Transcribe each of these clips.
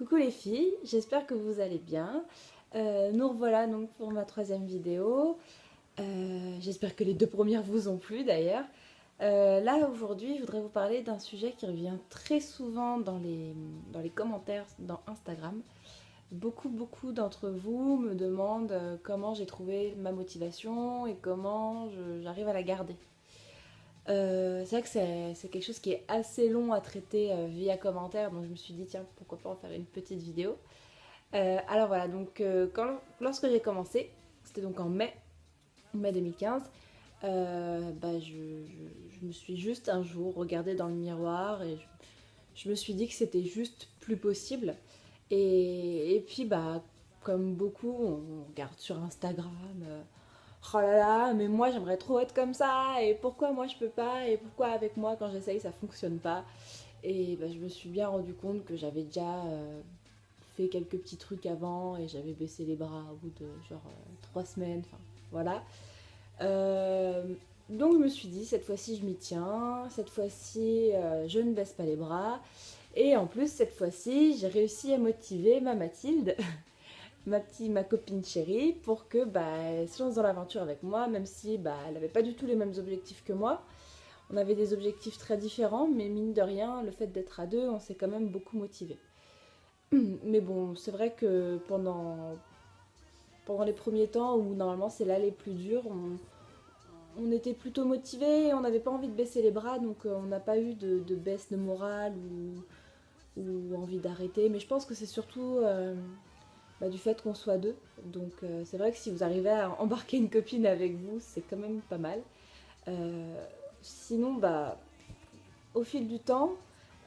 Coucou les filles, j'espère que vous allez bien. Nous revoilà donc pour ma troisième vidéo. J'espère que les deux premières vous ont plu d'ailleurs. Là aujourd'hui, je voudrais vous parler d'un sujet qui revient très souvent dans les commentaires dans Instagram. Beaucoup d'entre vous me demandent comment j'ai trouvé ma motivation et comment j'arrive à la garder. C'est vrai que c'est quelque chose qui est assez long à traiter via commentaire, donc je me suis dit tiens pourquoi pas en faire une petite vidéo. Alors voilà, donc lorsque j'ai commencé, c'était donc en mai 2015, je me suis juste un jour regardée dans le miroir et je me suis dit que c'était juste plus possible. Et puis, comme beaucoup, on regarde sur Instagram, oh là là, mais moi j'aimerais trop être comme ça, et pourquoi moi je peux pas, et pourquoi avec moi quand j'essaye ça fonctionne pas. Et je me suis bien rendu compte que j'avais déjà fait quelques petits trucs avant et j'avais baissé les bras au bout de genre 3 semaines, enfin voilà. Euh, donc je me suis dit, cette fois-ci je m'y tiens, cette fois-ci je ne baisse pas les bras. Et en plus, cette fois-ci, j'ai réussi à motiver ma Mathilde, ma copine chérie, pour que elle se lance dans l'aventure avec moi, même si elle n'avait pas du tout les mêmes objectifs que moi. On avait des objectifs très différents, mais mine de rien, le fait d'être à deux, on s'est quand même beaucoup motivé. Mais bon, c'est vrai que pendant les premiers temps, où normalement c'est là les plus durs, on était plutôt motivés, on n'avait pas envie de baisser les bras, donc on n'a pas eu de baisse de morale ou envie d'arrêter. Mais je pense que c'est surtout du fait qu'on soit deux. Donc c'est vrai que si vous arrivez à embarquer une copine avec vous, c'est quand même pas mal. Sinon, au fil du temps,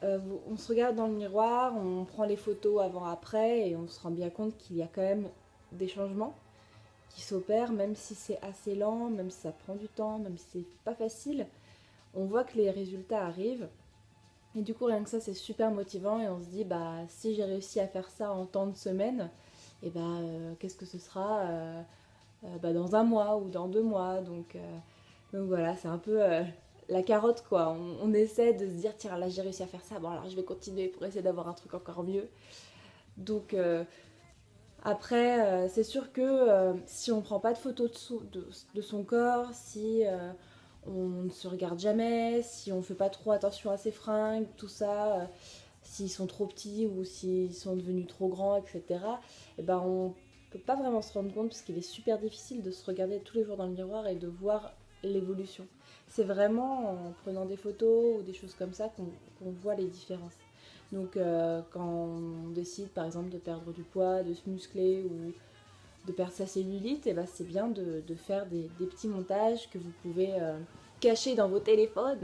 on se regarde dans le miroir, on prend les photos avant-après et on se rend bien compte qu'il y a quand même des changements qui s'opèrent, même si c'est assez lent, même si ça prend du temps, même si c'est pas facile. On voit que les résultats arrivent. Et du coup, rien que ça, c'est super motivant et on se dit, si j'ai réussi à faire ça en tant de semaines, et qu'est-ce que ce sera dans un mois ou dans 2 mois. Donc voilà, c'est un peu la carotte quoi. On essaie de se dire tiens là j'ai réussi à faire ça, bon alors je vais continuer pour essayer d'avoir un truc encore mieux. Donc après c'est sûr que si on prend pas de photos de son corps, si on ne se regarde jamais, si on fait pas trop attention à ses fringues, tout ça, s'ils sont trop petits ou s'ils sont devenus trop grands, etc. Et on peut pas vraiment se rendre compte parce qu'il est super difficile de se regarder tous les jours dans le miroir et de voir l'évolution. C'est vraiment en prenant des photos ou des choses comme ça qu'on voit les différences. Donc quand on décide par exemple de perdre du poids, de se muscler ou de perdre sa cellulite, c'est bien de faire des petits montages que vous pouvez cacher dans vos téléphones.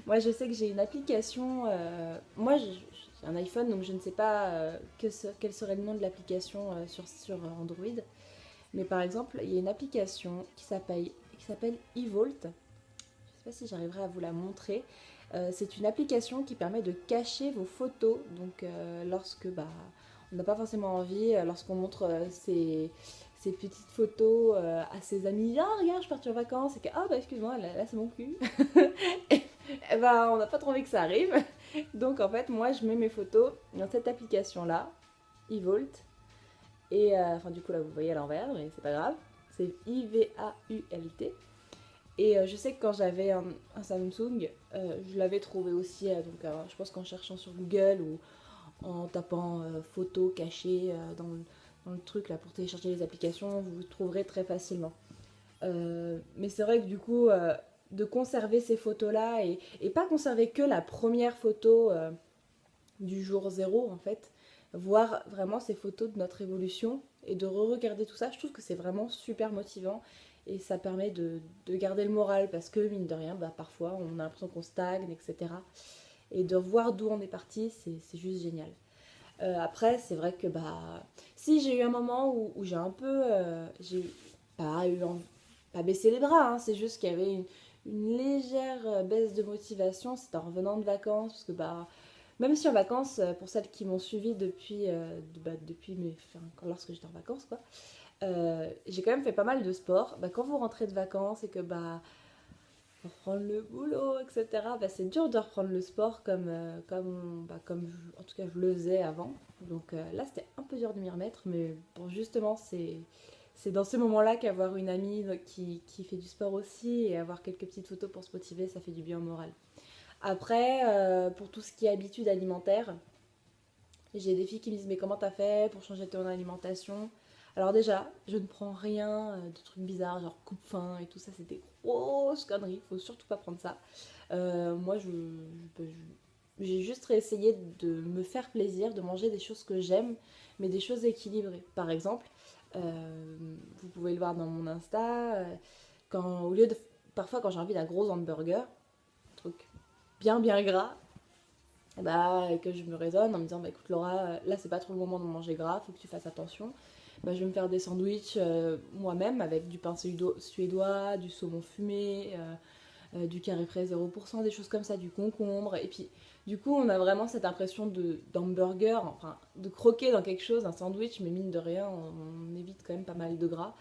Moi je sais que j'ai une application, j'ai un iPhone donc je ne sais pas quel serait le nom de l'application sur Android. Mais par exemple, il y a une application qui s'appelle eVault. Je ne sais pas si j'arriverai à vous la montrer. C'est une application qui permet de cacher vos photos. Donc, lorsque on n'a pas forcément envie, lorsqu'on montre ses petites photos à ses amis, ah regarde, je pars en vacances, et que ah excuse-moi, là c'est mon cul. On n'a pas trop envie que ça arrive. Donc en fait, moi je mets mes photos dans cette application là, eVault. Et enfin, du coup, là, vous voyez à l'envers, mais c'est pas grave. C'est IVAULT. Et je sais que quand j'avais un Samsung, je l'avais trouvé aussi. Je pense qu'en cherchant sur Google ou en tapant photos cachées dans le truc là pour télécharger les applications, vous trouverez très facilement. Mais c'est vrai que du coup, de conserver ces photos-là et pas conserver que la première photo du jour zéro en fait, voir vraiment ces photos de notre évolution et de re-regarder tout ça, je trouve que c'est vraiment super motivant et ça permet de garder le moral parce que mine de rien, parfois on a l'impression qu'on stagne, etc. Et de revoir d'où on est parti, c'est juste génial. Après, c'est vrai que si j'ai eu un moment où j'ai un peu, j'ai pas eu pas baissé les bras, hein, c'est juste qu'il y avait une légère baisse de motivation, c'était en revenant de vacances, parce que même si en vacances, pour celles qui m'ont suivi depuis lorsque j'étais en vacances, quoi, j'ai quand même fait pas mal de sport. Quand vous rentrez de vacances et que reprendre le boulot, etc. Bah, c'est dur de reprendre le sport en tout cas je le faisais avant. Donc là c'était un peu dur de m'y remettre, mais bon justement c'est dans ces moments-là qu'avoir une amie qui fait du sport aussi et avoir quelques petites photos pour se motiver, ça fait du bien au moral. Après, pour tout ce qui est habitude alimentaire, j'ai des filles qui me disent mais comment t'as fait pour changer ton alimentation? Alors déjà, je ne prends rien de trucs bizarres, genre coupe-faim et tout ça, c'est des grosses conneries, faut surtout pas prendre ça. Moi, j'ai juste réessayé de me faire plaisir, de manger des choses que j'aime, mais des choses équilibrées. Par exemple, vous pouvez le voir dans mon Insta, quand, au lieu de, parfois quand j'ai envie d'un gros hamburger, un truc bien gras, bah, que je me raisonne en me disant bah écoute Laura, là c'est pas trop le moment de manger gras, faut que tu fasses attention. Bah, je vais me faire des sandwichs moi-même avec du pain suédois, du saumon fumé, du carré frais 0%, des choses comme ça, du concombre. Et puis du coup on a vraiment cette impression d'hamburger, enfin de croquer dans quelque chose, un sandwich, mais mine de rien on évite quand même pas mal de gras.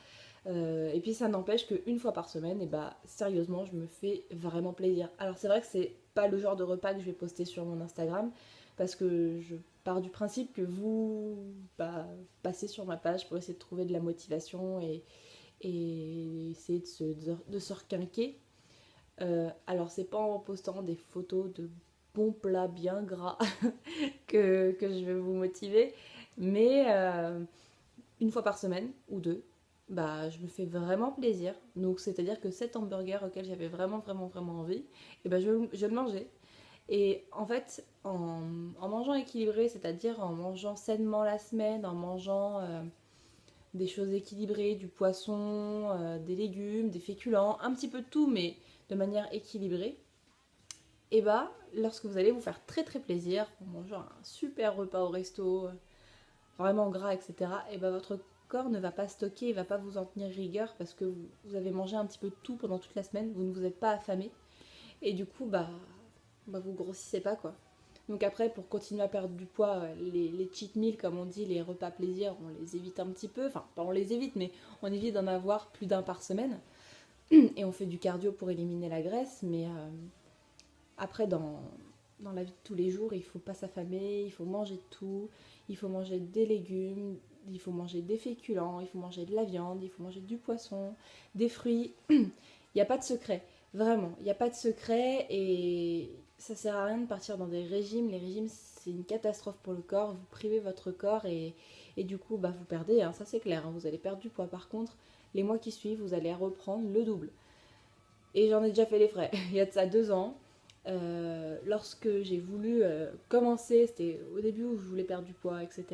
Et puis ça n'empêche qu'une fois par semaine, et bah sérieusement, je me fais vraiment plaisir. Alors c'est vrai que c'est pas le genre de repas que je vais poster sur mon Instagram, parce que je pars du principe que vous passez sur ma page pour essayer de trouver de la motivation et essayer de se requinquer. Alors c'est pas en postant des photos de bons plats bien gras que je vais vous motiver, mais une fois par semaine ou deux, bah, je me fais vraiment plaisir. Donc, c'est-à-dire que cet hamburger auquel j'avais vraiment envie, et ben, je vais le manger. Et en fait, en mangeant équilibré, c'est-à-dire en mangeant sainement la semaine, en mangeant des choses équilibrées, du poisson, des légumes, des féculents, un petit peu de tout, mais de manière équilibrée, et bah, lorsque vous allez vous faire très plaisir, en mangeant un super repas au resto, vraiment gras, etc., et ben votre corps ne va pas stocker, il va pas vous en tenir rigueur parce que vous avez mangé un petit peu de tout pendant toute la semaine, vous ne vous êtes pas affamé, et du coup, vous grossissez pas quoi. Donc après, pour continuer à perdre du poids, les cheat meals, comme on dit, les repas plaisir, on les évite un petit peu, enfin, pas on les évite, mais on évite d'en avoir plus d'un par semaine, et on fait du cardio pour éliminer la graisse, mais après, dans la vie de tous les jours, il faut pas s'affamer, il faut manger tout, il faut manger des légumes, il faut manger des féculents, il faut manger de la viande, il faut manger du poisson, des fruits. Il n'y a pas de secret, vraiment, il n'y a pas de secret et ça sert à rien de partir dans des régimes. Les régimes, c'est une catastrophe pour le corps, vous privez votre corps et du coup, vous perdez, hein, ça c'est clair, hein, vous allez perdre du poids. Par contre, les mois qui suivent, vous allez reprendre le double. Et j'en ai déjà fait les frais. Il y a de ça 2 ans. Lorsque j'ai voulu commencer, c'était au début où je voulais perdre du poids, etc.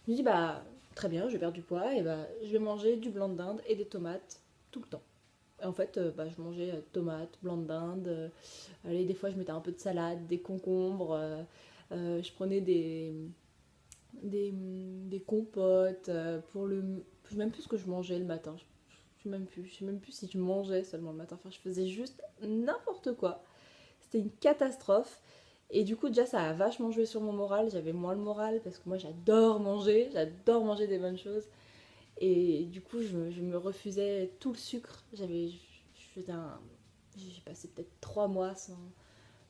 Je me dis, bah, très bien, je vais perdre du poids, et bah, je vais manger du blanc de dinde et des tomates tout le temps. Et en fait, je mangeais tomates, blanc de dinde, allez, des fois je mettais un peu de salade, des concombres, je prenais des compotes, je sais même plus ce que je mangeais le matin, je sais même plus si je mangeais seulement le matin, enfin je faisais juste n'importe quoi. C'était une catastrophe. Et du coup, déjà, ça a vachement joué sur mon moral. J'avais moins le moral parce que moi, j'adore manger des bonnes choses. Et du coup, je me refusais tout le sucre. Je faisais j'ai passé peut-être 3 mois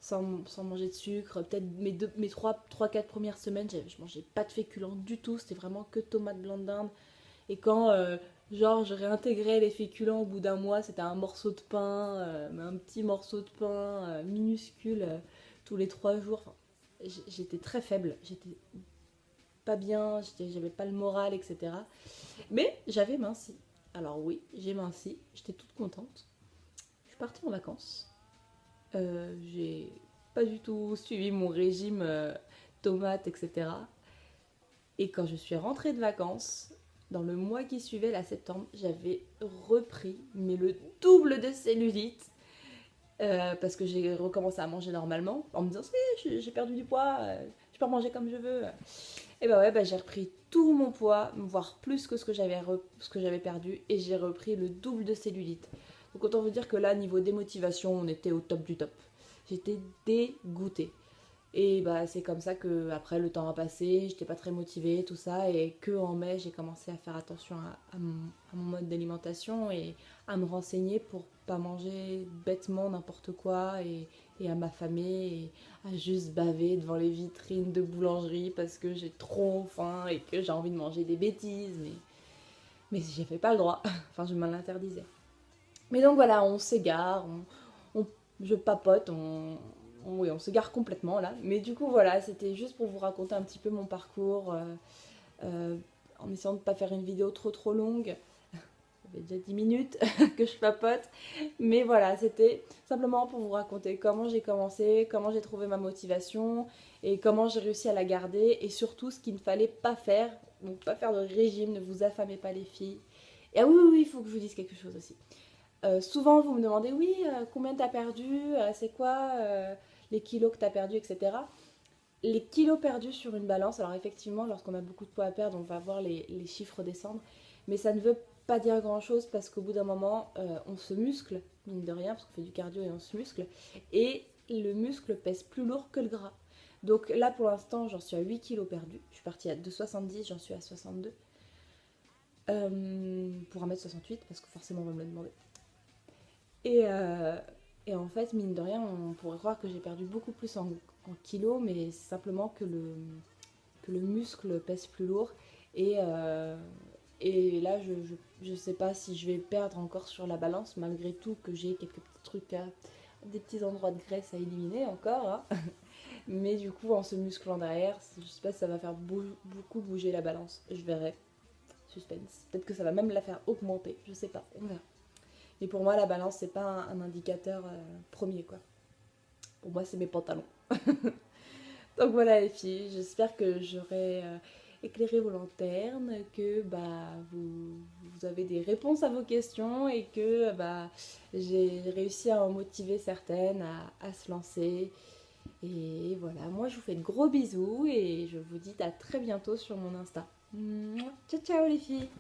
sans manger de sucre. Peut-être mes 4 premières semaines, je mangeais pas de féculents du tout. C'était vraiment que tomates blanc de dinde. Et quand, genre, je réintégrais les féculents au bout d'un mois, c'était un morceau de pain, un petit morceau de pain minuscule tous les 3 jours. Enfin, j'étais très faible, j'étais pas bien, j'avais pas le moral, etc. Mais j'avais minci. Alors oui, j'ai minci, j'étais toute contente. Je suis partie en vacances. J'ai pas du tout suivi mon régime tomates, etc. Et quand je suis rentrée de vacances, dans le mois qui suivait, la septembre, j'avais repris, mais le double de cellulite. Parce que j'ai recommencé à manger normalement, en me disant, si, j'ai perdu du poids, je peux manger comme je veux. Et bah ouais, j'ai repris tout mon poids, voire plus que ce que j'avais perdu, et j'ai repris le double de cellulite. Donc autant vous dire que là, niveau démotivation, on était au top du top. J'étais dégoûtée. Et bah c'est comme ça que après le temps a passé, j'étais pas très motivée, tout ça, et que en mai j'ai commencé à faire attention à mon mode d'alimentation et à me renseigner pour pas manger bêtement n'importe quoi et à m'affamer et à juste baver devant les vitrines de boulangerie parce que j'ai trop faim et que j'ai envie de manger des bêtises, mais j'avais pas le droit, enfin je m'en interdisais. Mais donc voilà, on s'égare, je papote, oui, on s'égare complètement là. Mais du coup, voilà, c'était juste pour vous raconter un petit peu mon parcours, en essayant de ne pas faire une vidéo trop longue. Ça fait déjà 10 minutes que je papote. Mais voilà, c'était simplement pour vous raconter comment j'ai commencé, comment j'ai trouvé ma motivation et comment j'ai réussi à la garder. Et surtout, ce qu'il ne fallait pas faire. Donc, pas faire de régime, ne vous affamez pas les filles. Et ah oui, oui, il faut que je vous dise quelque chose aussi. Souvent, vous me demandez, oui, combien t'as perdu, c'est quoi les kilos que t'as perdu, etc. Les kilos perdus sur une balance, alors effectivement, lorsqu'on a beaucoup de poids à perdre, on va voir les chiffres descendre, mais ça ne veut pas dire grand-chose parce qu'au bout d'un moment, on se muscle, mine de rien, parce qu'on fait du cardio et on se muscle, et le muscle pèse plus lourd que le gras. Donc là, pour l'instant, j'en suis à 8 kilos perdus. Je suis partie de 70, j'en suis à 62. Pour 1m68, parce que forcément, on va me le demander. Et, euh, et en fait, mine de rien, on pourrait croire que j'ai perdu beaucoup plus en kilos, mais c'est simplement que le muscle pèse plus lourd. Et, euh, et là, je sais pas si je vais perdre encore sur la balance, malgré tout que j'ai quelques petits trucs, des petits endroits de graisse à éliminer encore, hein. Mais du coup, en se musclant derrière, je sais pas si ça va faire beaucoup bouger la balance. Je verrai. Suspense. Peut-être que ça va même la faire augmenter. Je sais pas. On verra. Mais pour moi, la balance, c'est pas un indicateur premier, quoi. Pour moi, c'est mes pantalons. Donc voilà, les filles, j'espère que j'aurai éclairé vos lanternes, que bah, vous avez des réponses à vos questions et que bah, j'ai réussi à en motiver certaines à se lancer. Et voilà, moi je vous fais de gros bisous et je vous dis à très bientôt sur mon Insta. Ciao ciao les filles!